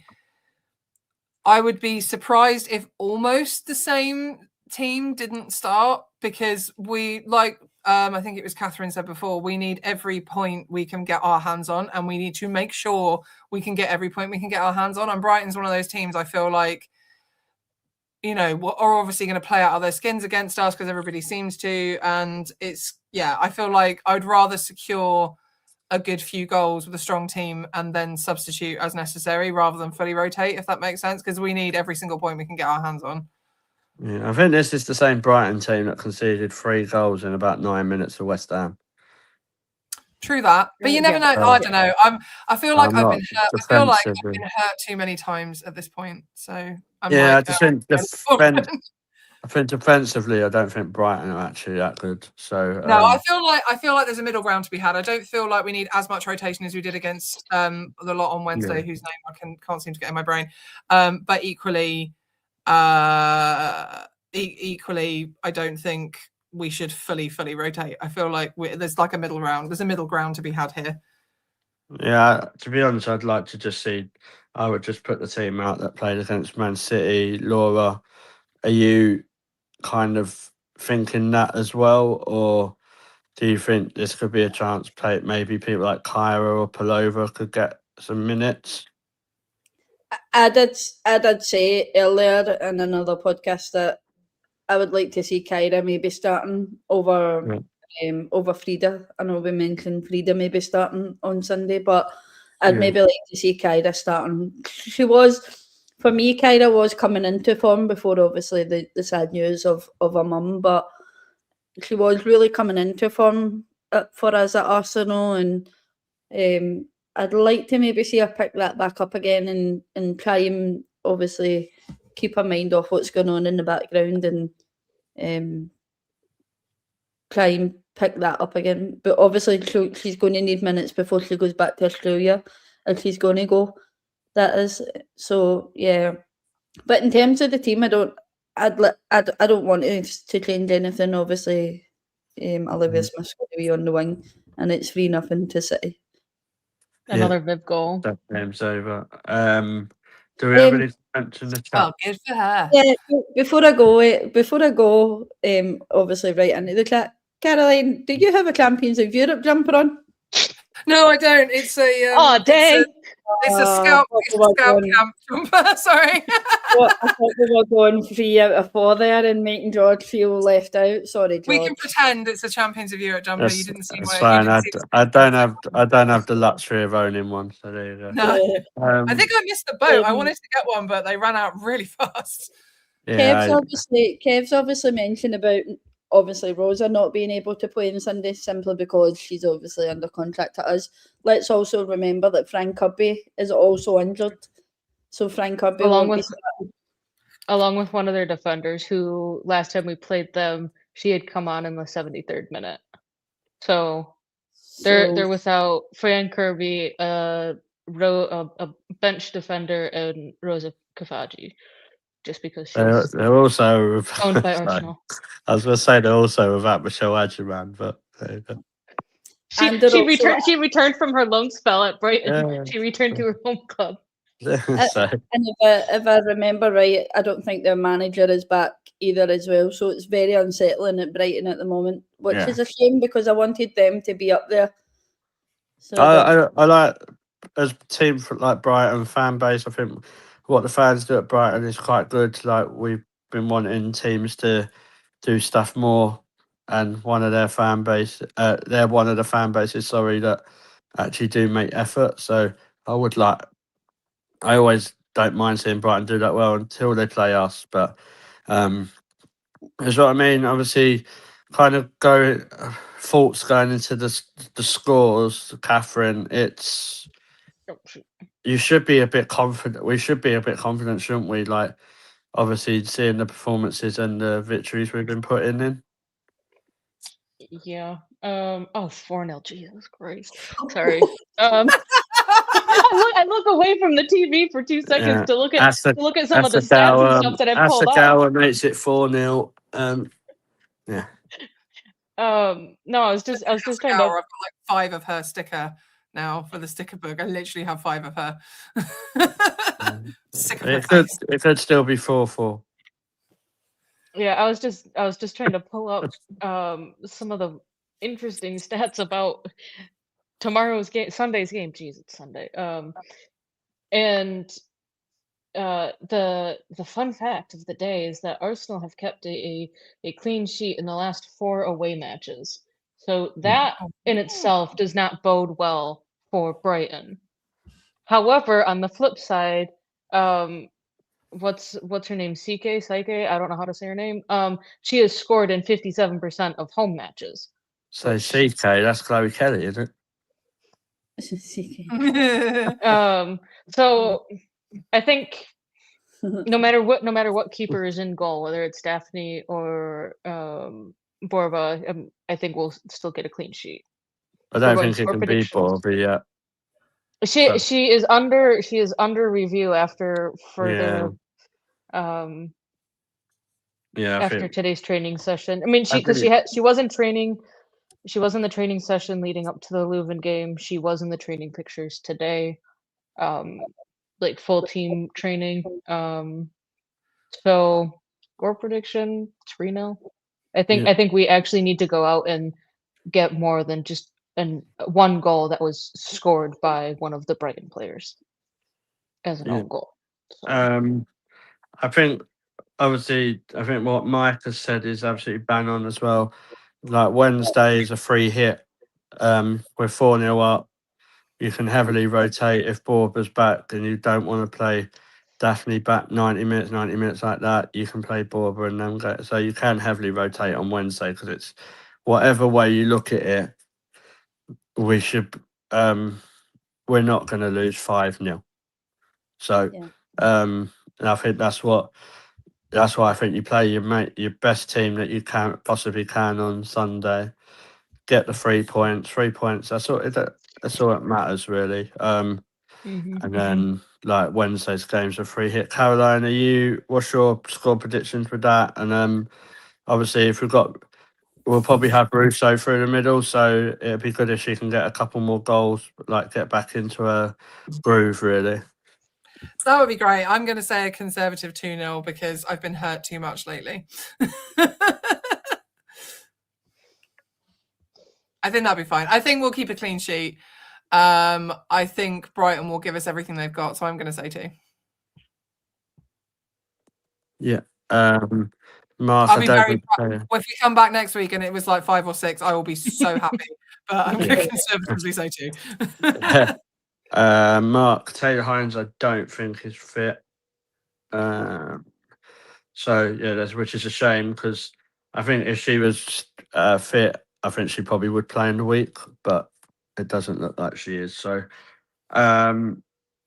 I would be surprised if almost the same team didn't start, because we, like, I think it was Catherine said before, we need every point we can get our hands on, and we need to make sure we can get every point we can get our hands on. And Brighton's one of those teams I feel like, you know, are obviously going to play out of their skins against us because everybody seems to. And it's, yeah, I feel like I'd rather secure a good few goals with a strong team and then substitute as necessary rather than fully rotate, if that makes sense, because we need every single point we can get our hands on. Yeah, I think this is the same Brighton team that conceded 3 goals in about 9 minutes to West Ham. True that, but you never know. I don't know. I feel like I've been hurt. I feel like I've been hurt too many times at this point. So I'm I just think I think defensively, I don't think Brighton are actually that good. So no, I feel like there's a middle ground to be had. I don't feel like we need as much rotation as we did against the lot on Wednesday, whose name I can't seem to get in my brain. But equally, I don't think we should fully rotate. I feel like there's like a middle ground. There's a middle ground to be had here. Yeah, to be honest, I'd like to just see. I would just put the team out that played against Man City. Laura, are you kind of thinking that as well, or do you think this could be a chance? Maybe people like Kyra or Palova could get some minutes. I did say earlier in another podcast that I would like to see Kyra maybe starting over Frida. I know we mentioned Frida maybe starting on Sunday, but I'd maybe like to see Kyra starting. For me, Kyra was coming into form before obviously the sad news of her mum, but she was really coming into form for us at Arsenal, and I'd like to maybe see her pick that back up again and try and obviously keep her mind off what's going on in the background and try and pick that up again. But obviously she's going to need minutes before she goes back to Australia, and she's going to go. That is, so yeah. But in terms of the team, I don't want to change anything. Obviously, Olivia Smith's going to be on the wing, and it's 3-0 to City. Another Viv goal. That game's over. Do we have any to mention the chat? Oh, good for her. Yeah, before I go, obviously right into the chat. Caroline, do you have a Champions of Europe jumper on? No, I don't. It's a oh dang! It's a scout camp jumper. Sorry. I thought we were going 3 out of 4 there and making George feel left out. Sorry, George. We can pretend it's a Champions of Europe jumper. You didn't see it's why. Fine. I don't have the luxury of owning one. So there you go. No, I think I missed the boat. I wanted to get one, but they ran out really fast. Yeah, Kev's obviously mentioned about obviously Rosa not being able to play on Sunday simply because she's obviously under contract to us. Let's also remember that Frank Kirby is also injured. So Frank Kirby along with one of their defenders who last time we played them, she had come on in the 73rd minute. So they're without Fran Kirby, a bench defender, and Rosa Kafaji. Just because they're also owned by Arsenal. I was going to say they're also without Michelle Adjiman, but there you go. She returned from her loan spell at Brighton. Yeah. She returned to her home club. And if I remember right, I don't think their manager is back either as well. So it's very unsettling at Brighton at the moment, which is a shame because I wanted them to be up there. So I like, as a team like Brighton fan base, I think what the fans do at Brighton is quite good. Like, we've been wanting teams to do stuff more, and one of their fan base, they're one of the fan bases, that actually do make effort. So I always don't mind seeing Brighton do that well until they play us. But is what I mean. Obviously, kind of thoughts going into the scores, Catherine. It's you should be a bit confident. We should be a bit confident, shouldn't we? Like, obviously, seeing the performances and the victories we've been putting in. Yeah. Oh, 4-0. Jesus Christ. Sorry. I look away from the TV for 2 seconds to look at some of the stats and stuff that I pulled up. Asakawa makes it 4-0. Yeah. No, I was just trying to. I've got like 5 of her sticker now for the sticker book. I literally have 5 of her. Sick of her face. It could still be 4-4. Yeah, I was just trying to pull up some of the interesting stats about tomorrow's game, Sunday's game. Jeez, it's Sunday. And the fun fact of the day is that Arsenal have kept a clean sheet in the last 4 away matches. So that in itself does not bode well for Brighton. However, on the flip side, what's her name? Psyche? I don't know how to say her name. She has scored in 57% of home matches. So CK, that's Chloe Kelly, isn't it? So I think no matter what keeper is in goal, whether it's Daphne or Borba, I think we'll still get a clean sheet. I don't think it can be Borba yet. She is under review after further after today's training session. I mean, she was in training. She was in the training session leading up to the Leuven game. She was in the training pictures today, like full team training. So score prediction 3-0. I think we actually need to go out and get more than just one goal that was scored by one of the Brighton players as an own goal. So. I think what Mike has said is absolutely bang on as well. Like Wednesday is a free hit. We're 4-0 up. You can heavily rotate if Borba's back and you don't want to play Daphne back 90 minutes like that. You can play Borba and then go. So you can heavily rotate on Wednesday because it's whatever way you look at it. We should. We're not going to lose 5-0. So, and I think that's why I think you play your best team that you possibly can on Sunday. Get the 3 points. 3 points. That's all that matters really. And then like Wednesday's games are free hit. Caroline, what's your score predictions with that? And obviously we'll probably have Russo through the middle, so it'd be good if she can get a couple more goals, like get back into a groove really. So that would be great. I'm going to say a conservative 2-0 because I've been hurt too much lately. I think that'd be fine. I think we'll keep a clean sheet. I think Brighton will give us everything they've got, so I'm going to say 2. Yeah. Mark, I'll be very proud. If we come back next week and it was like 5 or 6, I will be so happy. But I'm going to conservatively say 2. Mark, Taylor Hines, I don't think is fit. So yeah, which is a shame because I think if she was fit, I think she probably would play in the week, but it doesn't look like she is. So,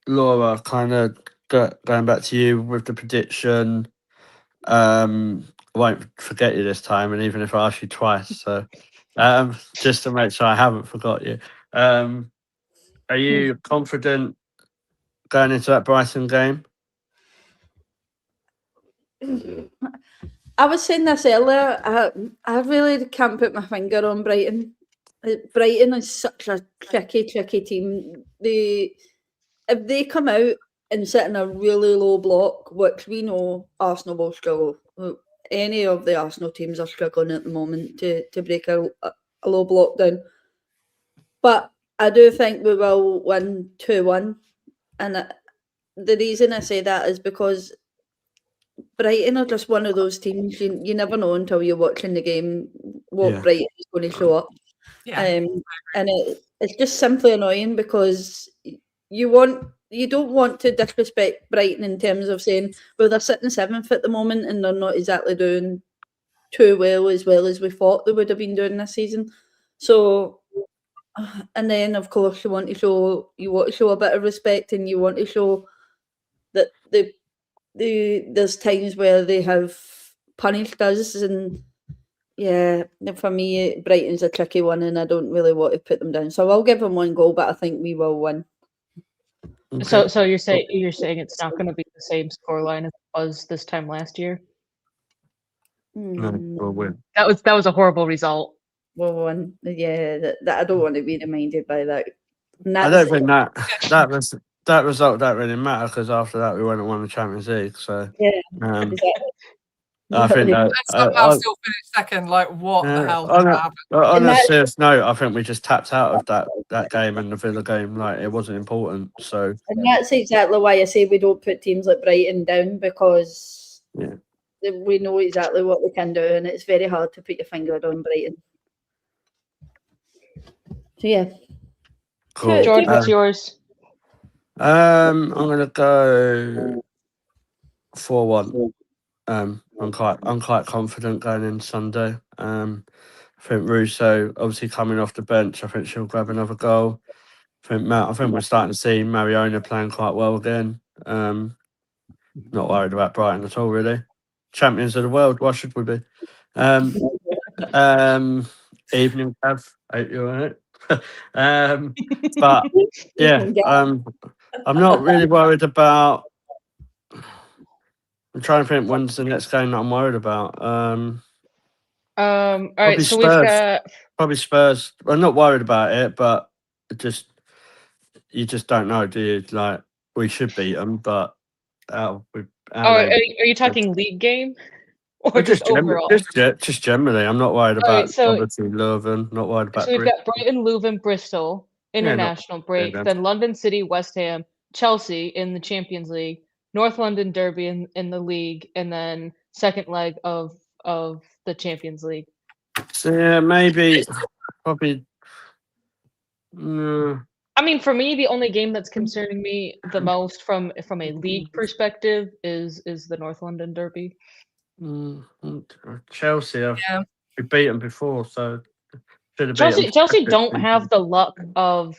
Laura, kind of going back to you with the prediction. I won't forget you this time, and even if I ask you twice, so just to make sure I haven't forgot you. Are you confident going into that Brighton game? I was saying this earlier. I really can't put my finger on Brighton. Brighton is such a tricky team. If they come out and sit in a really low block, which we know Arsenal will struggle. Any of the Arsenal teams are struggling at the moment to break a low block down. But I do think we will win 2-1. And the reason I say that is because Brighton are just one of those teams you never know until you're watching the game what Brighton is going to show up. Yeah. And it's just simply annoying because you don't want to disrespect Brighton in terms of saying, well, they're sitting 7th at the moment and they're not exactly doing too well as we thought they would have been doing this season. So, and then of course you want to show a bit of respect, and you want to show that there's times where they have punished us, and yeah, for me Brighton's a tricky one, and I don't really want to put them down. So I'll give them 1 goal, but I think we will win. Okay. So you're saying it's not going to be the same scoreline as it was this time last year? No, we'll win. That was a horrible result. We'll win. Yeah, that I don't want to be reminded by that. And I that's don't think that result don't really matter, because after that we went and won the Champions League. So yeah, exactly. exactly. I think that And somehow still finished second. Like, what the hell did happen? on a serious note, I think we just tapped out of that game and the Villa game. Like, it wasn't important. So, And that's exactly why I say we don't put teams like Brighton down, because we know exactly what we can do, and it's very hard to put your finger on Brighton. So yeah. cool. George, what's yours? I'm gonna go 4-1. I'm quite confident going in Sunday. I think Russo, obviously coming off the bench, I think she'll grab another goal. I think we're starting to see Mariona playing quite well again. Not worried about Brighton at all, really. Champions of the world, why should we be? Evening, Gav. Hope you're all right. But yeah, I'm not really worried about. I'm trying to think when's the next game that I'm worried about. All right, so Spurs. we've got Probably Spurs. I'm not worried about it, but you just don't know, do you? Like, we should beat them, but are you talking league game or just overall? Just generally, I'm not worried about obviously Leuven. Not worried about. So we've got Brighton, Leuven, Bristol international break, then London City, West Ham, Chelsea in the Champions League, North London Derby in the league, and then second leg of the Champions League. So yeah, probably. I mean, for me, the only game that's concerning me the most from a league perspective is the North London Derby. Chelsea, we beat them before, so Chelsea don't have the luck of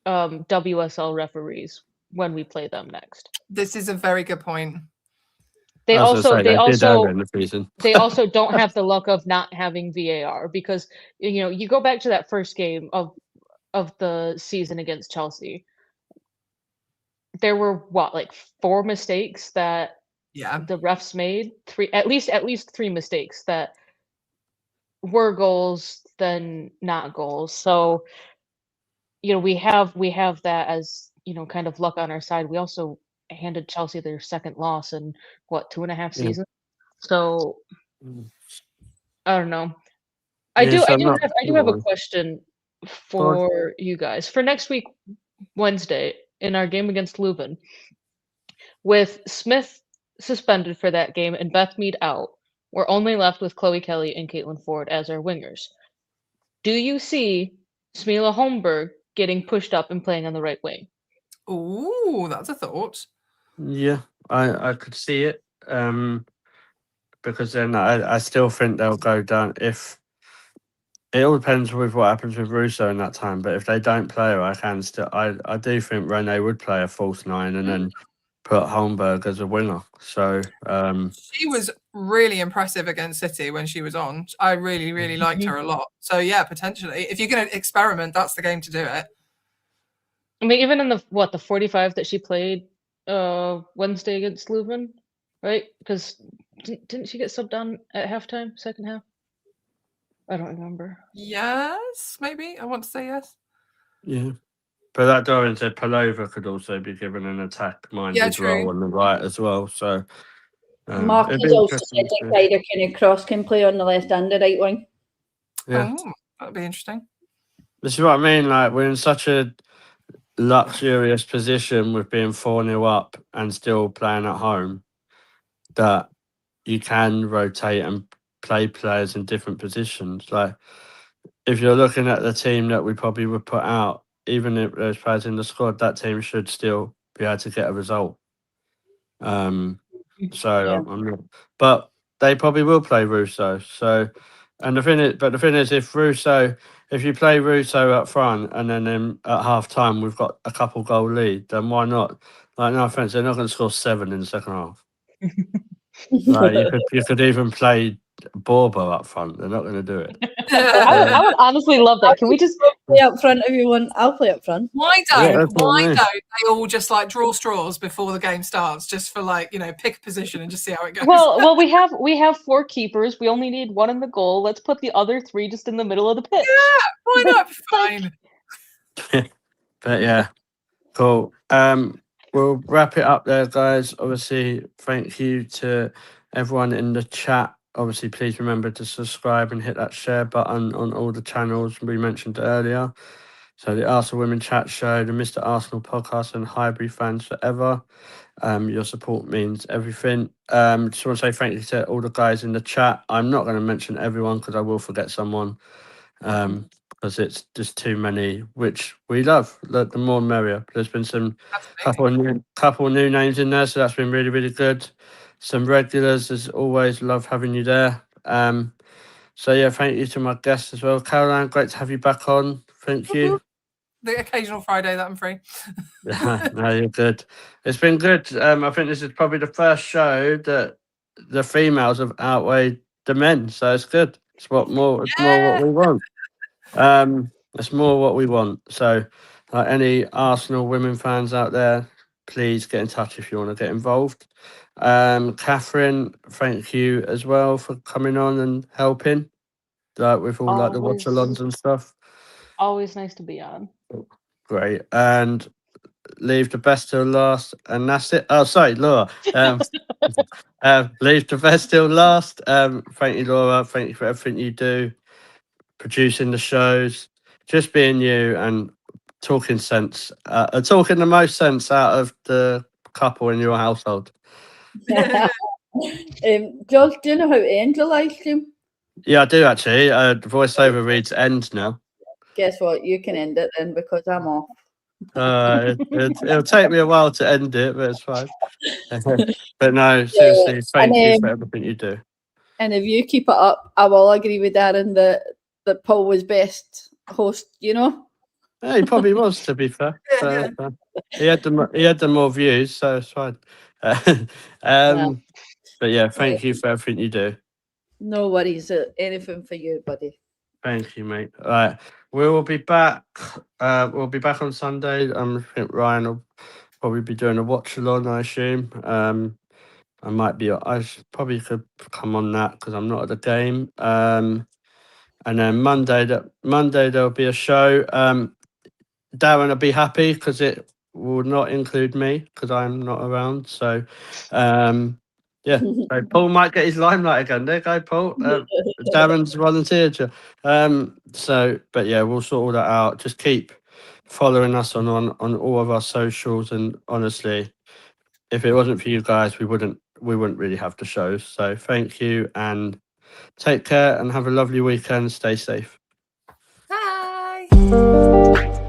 WSL referees when we play them next. This is a very good point. They also don't have the luck of not having VAR, because you go back to that first game of the season against Chelsea. There were like 4 mistakes that the refs made, at least 3 mistakes that were goals, then not goals. So we have that as kind of luck on our side. We also handed Chelsea their second loss in 2.5 seasons. So I don't know. I do have a question for you guys for next week, Wednesday, in our game against Leuven. With Smith suspended for that game and Beth Mead out, we're only left with Chloe Kelly and Caitlin Ford as our wingers. Do you see Smila Holmberg getting pushed up and playing on the right wing? Ooh, that's a thought. Yeah, I could see it. Because then I still think they'll go down. If it all depends with what happens with Russo in that time, but if they don't play her, I do think Renee would play a false 9 and then put Holmberg as a winger. So she was really impressive against City when she was on. I really, really liked her a lot. So yeah, potentially, if you're going to experiment, that's the game to do it. I mean, even in the 45 that she played Wednesday against Leuven, right? Because didn't she get subbed on at halftime, second half? I don't remember. Yes, maybe. I want to say yes. Yeah. But that Dorian said Palova could also be given an attack-minded role on the right as well. So Mark has also said that either kind of Cross can play on the left and the right wing. Yeah. That'd be interesting. This is what I mean. Like, we're in such a luxurious position with being 4-0 up and still playing at home that you can rotate and play players in different positions. Like, if you're looking at the team that we probably would put out, even if there's players in the squad, that team should still be able to get a result. So Yeah. I'm not, but they probably will play Russo. So, and the thing is, if you play Russo up front and then at half time we've got a couple goal lead, then why not? Like, no offense, they're not going to score 7 in the second half. Like, you could even play Borba up front. They're not going to do it. I would honestly love that. Can we just play up front if you want? I'll play up front. Why Yeah, don't that's what I mean. they all just like draw straws before the game starts, just for like, pick a position and just see how it goes? well we have 4 keepers. We only need 1 in the goal. Let's put the other 3 just in the middle of the pitch. Yeah, why not? Fine. But yeah, cool. We'll wrap it up there, guys. Obviously, thank you to everyone in the chat. Obviously, please remember to subscribe and hit that share button on all the channels we mentioned earlier. So the Arsenal Women Chat Show, the Mr. Arsenal Podcast, and Highbury Fans Forever. Your support means everything. Just want to say thank you to all the guys in the chat. I'm not going to mention everyone because I will forget someone. Because it's just too many, which we love. The more merrier. There's been some couple of new names in there, so that's been really, really good. Some regulars, as always, love having you there. So yeah, thank you to my guests as well. Caroline, great to have you back on. Thank you. The occasional Friday that I'm free. No, you're good. It's been good. I think this is probably the first show that the females have outweighed the men, so it's good. It's more what we want. It's more what we want. So, any Arsenal women fans out there, please get in touch if you want to get involved. Catherine, thank you as well for coming on and helping, with all the watch-alongs and stuff. Always nice to be on. Great. And leave the best till last, and that's it. Oh, sorry, Laura. Leave the best till last. Thank you, Laura. Thank you for everything you do, producing the shows, just being you, and talking sense. Talking the most sense out of the couple in your household. George, do you know how to end your live stream? Yeah, I do actually. The voiceover reads end now. Guess what? You can end it then because I'm off. It'll take me a while to end it, but it's fine. But no, seriously, thank you for everything you do. And if you keep it up, I will agree with Darren that Paul was best host. Yeah, he probably was, to be fair. He had the more views, so it's fine. But yeah, thank you for everything you do. No worries. Anything for you, buddy. Thank you, mate. All right, we will be back. We'll be back on Sunday. I think Ryan will probably be doing a watch along, I assume. I probably could come on that because I'm not at the game. And then Monday there'll be a show. Darren will be happy because it will not include me because I'm not around. So, yeah, so Paul might get his limelight again. There you go, Paul. Darren's volunteered you. But yeah, we'll sort all that out. Just keep following us on all of our socials. And honestly, if it wasn't for you guys, we wouldn't really have the shows. So thank you and take care and have a lovely weekend. Stay safe. Bye.